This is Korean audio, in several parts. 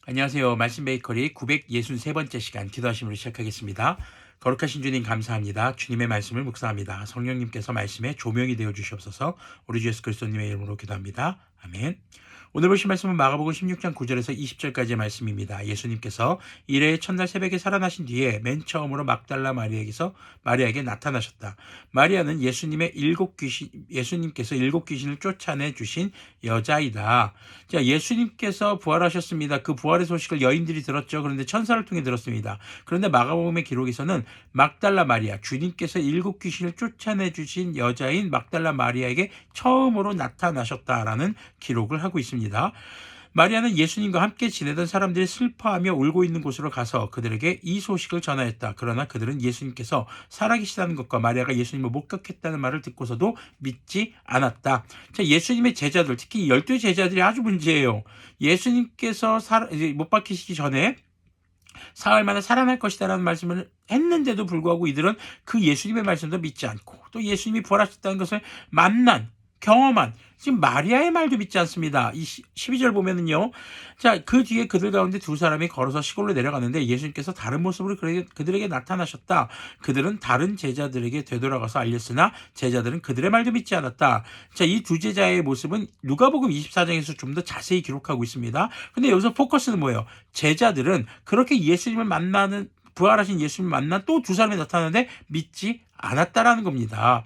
안녕하세요. 말씀 베이커리 963번째 시간 기도하심으로 시작하겠습니다. 거룩하신 주님 감사합니다. 주님의 말씀을 묵상합니다. 성령님께서 말씀에 조명이 되어 주시옵소서. 우리 주 예수 그리스도님의 이름으로 기도합니다. 아멘. 오늘 보신 말씀은 마가복음 16장 9절에서 20절까지의 말씀입니다. 예수님께서 이레의 첫날 새벽에 살아나신 뒤에 맨 처음으로 막달라 마리아에게 나타나셨다. 마리아는 예수님께서 일곱 귀신을 쫓아내 주신 여자이다. 자, 예수님께서 부활하셨습니다. 그 부활의 소식을 여인들이 들었죠. 그런데 천사를 통해 들었습니다. 그런데 마가복음의 기록에서는 막달라 마리아, 주님께서 일곱 귀신을 쫓아내 주신 여자인 막달라 마리아에게 처음으로 나타나셨다라는 기록을 하고 있습니다. 마리아는 예수님과 함께 지내던 사람들이 슬퍼하며 울고 있는 곳으로 가서 그들에게 이 소식을 전하였다. 그러나 그들은 예수님께서 살아계시다는 것과 마리아가 예수님을 목격했다는 말을 듣고서도 믿지 않았다. 자, 예수님의 제자들, 특히 12 제자들이 아주 문제예요. 예수님께서 못 박히시기 전에 사흘 만에 살아날 것이다라는 말씀을 했는데도 불구하고 이들은 그 예수님의 말씀도 믿지 않고 또 예수님이 부활하셨다는 것을 경험한 지금 마리아의 말도 믿지 않습니다. 이 12절 보면은요. 자, 그 뒤에 그들 가운데 두 사람이 걸어서 시골로 내려가는데 예수님께서 다른 모습으로 그들에게 나타나셨다. 그들은 다른 제자들에게 되돌아가서 알렸으나 제자들은 그들의 말도 믿지 않았다. 자, 이 두 제자의 모습은 누가복음 24장에서 좀 더 자세히 기록하고 있습니다. 근데 여기서 포커스는 뭐예요? 제자들은 그렇게 부활하신 예수님을 만난 또 두 사람이 나타나는데 믿지 않았다라는 겁니다.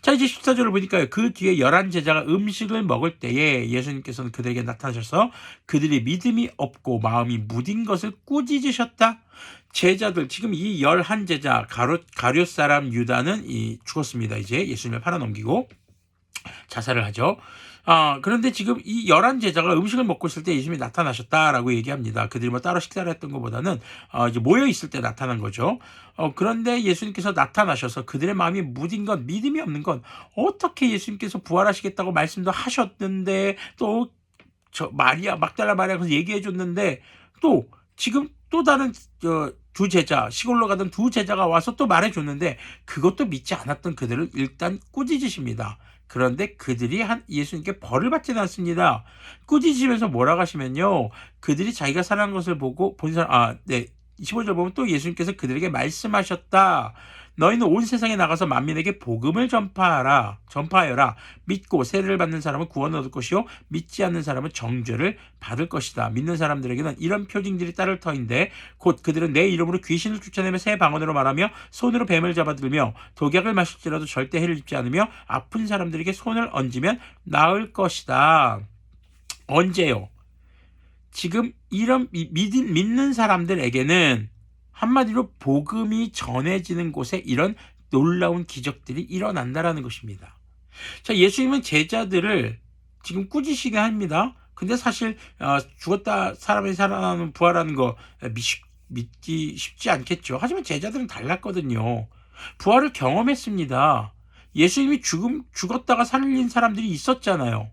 자, 이제 14절을 보니까요. 그 뒤에 11 제자가 음식을 먹을 때에 예수님께서는 그들에게 나타나셔서 그들이 믿음이 없고 마음이 무딘 것을 꾸짖으셨다. 제자들, 지금 이 11 제자, 가룟 사람 유다는 죽었습니다. 이제 예수님을 팔아넘기고 자살을 하죠. 그런데 지금 이 11 제자가 음식을 먹고 있을 때 예수님이 나타나셨다라고 얘기합니다. 그들이 뭐 따로 식사를 했던 것보다는 이제 모여 있을 때 나타난 거죠. 그런데 예수님께서 나타나셔서 그들의 마음이 무딘 건, 믿음이 없는 건, 어떻게 예수님께서 부활하시겠다고 말씀도 하셨는데 또 막달라 마리아가 얘기해 줬는데 또 지금 또 다른 두 제자, 시골로 가던 두 제자가 와서 또 말해줬는데 그것도 믿지 않았던 그들을 일단 꾸짖으십니다. 그런데 그들이 예수님께 벌을 받지는 않습니다. 꾸짖으면서 뭐라고 하시면요. 그들이 자기가 살아난 것을 보고 25절 보면 또 예수님께서 그들에게 말씀하셨다. 너희는 온 세상에 나가서 만민에게 복음을 전파하여라. 믿고 세례를 받는 사람은 구원 얻을 것이요 믿지 않는 사람은 정죄를 받을 것이다. 믿는 사람들에게는 이런 표징들이 따를 터인데 곧 그들은 내 이름으로 귀신을 쫓아내며 새 방언으로 말하며 손으로 뱀을 잡아들며 독약을 마실지라도 절대 해를 입지 않으며 아픈 사람들에게 손을 얹으면 나을 것이다. 언제요? 지금 이런 믿는 사람들에게는 한마디로 복음이 전해지는 곳에 이런 놀라운 기적들이 일어난다라는 것입니다. 자, 예수님은 제자들을 지금 꾸짖으시게 합니다. 근데 사실 죽었다 사람이 살아나는 부활하는 거 믿기 쉽지 않겠죠. 하지만 제자들은 달랐거든요. 부활을 경험했습니다. 예수님이 죽었다가 살린 사람들이 있었잖아요.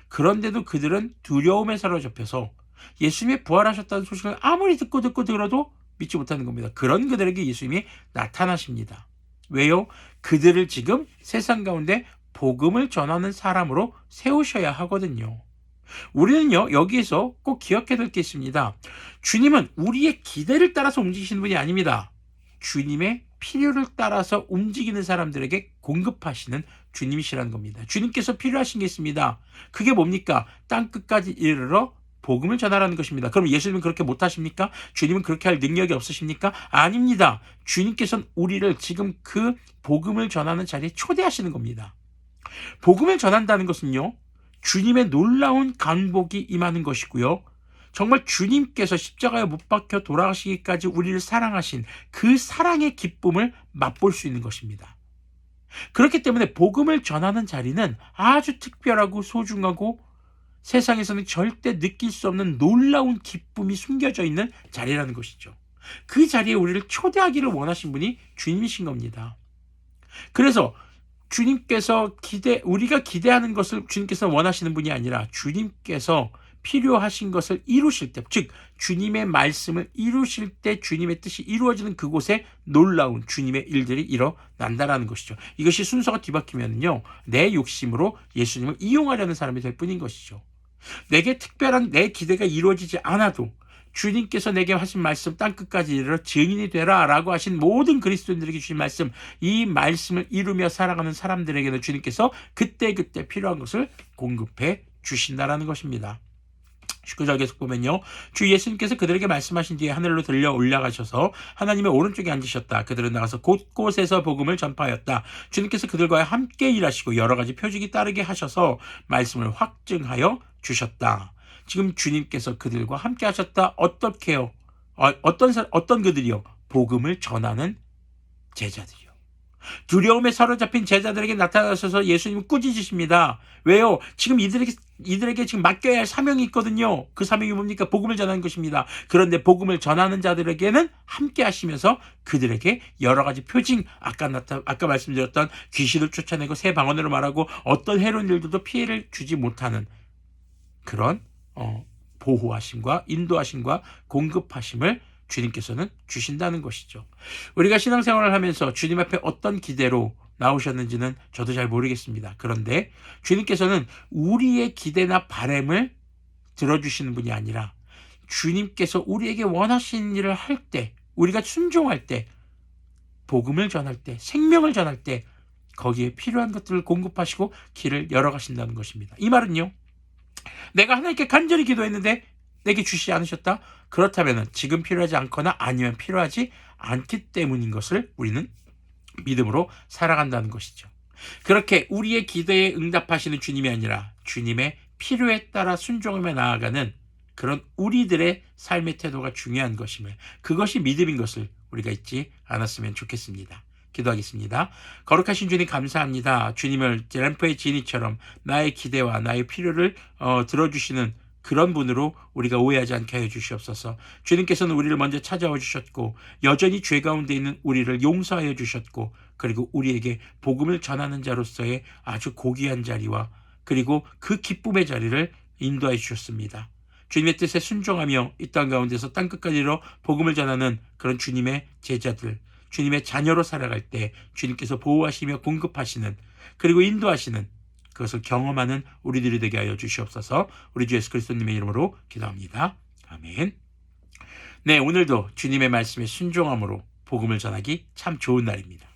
그런데도 그들은 두려움에 사로잡혀서 예수님이 부활하셨다는 소식을 아무리 듣고 들어도 믿지 못하는 겁니다. 그런 그들에게 예수님이 나타나십니다. 왜요? 그들을 지금 세상 가운데 복음을 전하는 사람으로 세우셔야 하거든요. 우리는요, 여기에서 꼭 기억해야 될 게 있습니다. 주님은 우리의 기대를 따라서 움직이시는 분이 아닙니다. 주님의 필요를 따라서 움직이는 사람들에게 공급하시는 주님이시라는 겁니다. 주님께서 필요하신 게 있습니다. 그게 뭡니까? 땅끝까지 이르러 복음을 전하라는 것입니다. 그럼 예수님은 그렇게 못하십니까? 주님은 그렇게 할 능력이 없으십니까? 아닙니다. 주님께서는 우리를 지금 그 복음을 전하는 자리에 초대하시는 겁니다. 복음을 전한다는 것은요, 주님의 놀라운 강복이 임하는 것이고요. 정말 주님께서 십자가에 못 박혀 돌아가시기까지 우리를 사랑하신 그 사랑의 기쁨을 맛볼 수 있는 것입니다. 그렇기 때문에 복음을 전하는 자리는 아주 특별하고 소중하고 세상에서는 절대 느낄 수 없는 놀라운 기쁨이 숨겨져 있는 자리라는 것이죠. 그 자리에 우리를 초대하기를 원하신 분이 주님이신 겁니다. 그래서 우리가 기대하는 것을 주님께서 원하시는 분이 아니라 주님께서 필요하신 것을 이루실 때, 즉 주님의 말씀을 이루실 때 주님의 뜻이 이루어지는 그곳에 놀라운 주님의 일들이 일어난다라는 것이죠. 이것이 순서가 뒤바뀌면요, 내 욕심으로 예수님을 이용하려는 사람이 될 뿐인 것이죠. 내게 특별한 내 기대가 이루어지지 않아도 주님께서 내게 하신 말씀 땅끝까지 이르러 증인이 되라 라고 하신 모든 그리스도인들에게 주신 말씀, 이 말씀을 이루며 살아가는 사람들에게는 주님께서 그때그때 필요한 것을 공급해 주신다라는 것입니다. 19절 계속 보면요. 주 예수님께서 그들에게 말씀하신 뒤에 하늘로 들려 올라가셔서 하나님의 오른쪽에 앉으셨다. 그들은 나가서 곳곳에서 복음을 전파하였다. 주님께서 그들과 함께 일하시고 여러 가지 표적이 따르게 하셔서 말씀을 확증하여 주셨다. 지금 주님께서 그들과 함께 하셨다. 어떻게요? 어떤 그들이요? 복음을 전하는 제자들이요. 두려움에 사로잡힌 제자들에게 나타나셔서 예수님은 꾸짖으십니다. 왜요? 지금 이들에게 지금 맡겨야 할 사명이 있거든요. 그 사명이 뭡니까? 복음을 전하는 것입니다. 그런데 복음을 전하는 자들에게는 함께 하시면서 그들에게 여러 가지 표징, 아까 말씀드렸던 귀신을 쫓아내고 새 방언으로 말하고 어떤 해로운 일들도 피해를 주지 못하는 그런 보호하심과 인도하심과 공급하심을 주님께서는 주신다는 것이죠. 우리가 신앙생활을 하면서 주님 앞에 어떤 기대로 나오셨는지는 저도 잘 모르겠습니다. 그런데 주님께서는 우리의 기대나 바람을 들어주시는 분이 아니라 주님께서 우리에게 원하시는 일을 할 때, 우리가 순종할 때, 복음을 전할 때, 생명을 전할 때 거기에 필요한 것들을 공급하시고 길을 열어가신다는 것입니다. 이 말은요, 내가 하나님께 간절히 기도했는데 내게 주시지 않으셨다? 그렇다면 지금 필요하지 않거나 아니면 필요하지 않기 때문인 것을 우리는 믿음으로 살아간다는 것이죠. 그렇게 우리의 기도에 응답하시는 주님이 아니라 주님의 필요에 따라 순종하며 나아가는 그런 우리들의 삶의 태도가 중요한 것임을, 그것이 믿음인 것을 우리가 잊지 않았으면 좋겠습니다. 기도하겠습니다. 거룩하신 주님 감사합니다. 주님을 램프의 진이처럼 나의 기대와 나의 필요를 들어주시는 그런 분으로 우리가 오해하지 않게 하여 주시옵소서. 주님께서는 우리를 먼저 찾아와 주셨고 여전히 죄 가운데 있는 우리를 용서하여 주셨고 그리고 우리에게 복음을 전하는 자로서의 아주 고귀한 자리와 그리고 그 기쁨의 자리를 인도하여 주셨습니다. 주님의 뜻에 순종하며 이 땅 가운데서 땅끝까지 이르러 복음을 전하는 그런 주님의 제자들, 주님의 자녀로 살아갈 때 주님께서 보호하시며 공급하시는 그리고 인도하시는 그것을 경험하는 우리들이 되게 하여 주시옵소서. 우리 주 예수 그리스도님의 이름으로 기도합니다. 아멘. 네, 오늘도 주님의 말씀에 순종함으로 복음을 전하기 참 좋은 날입니다.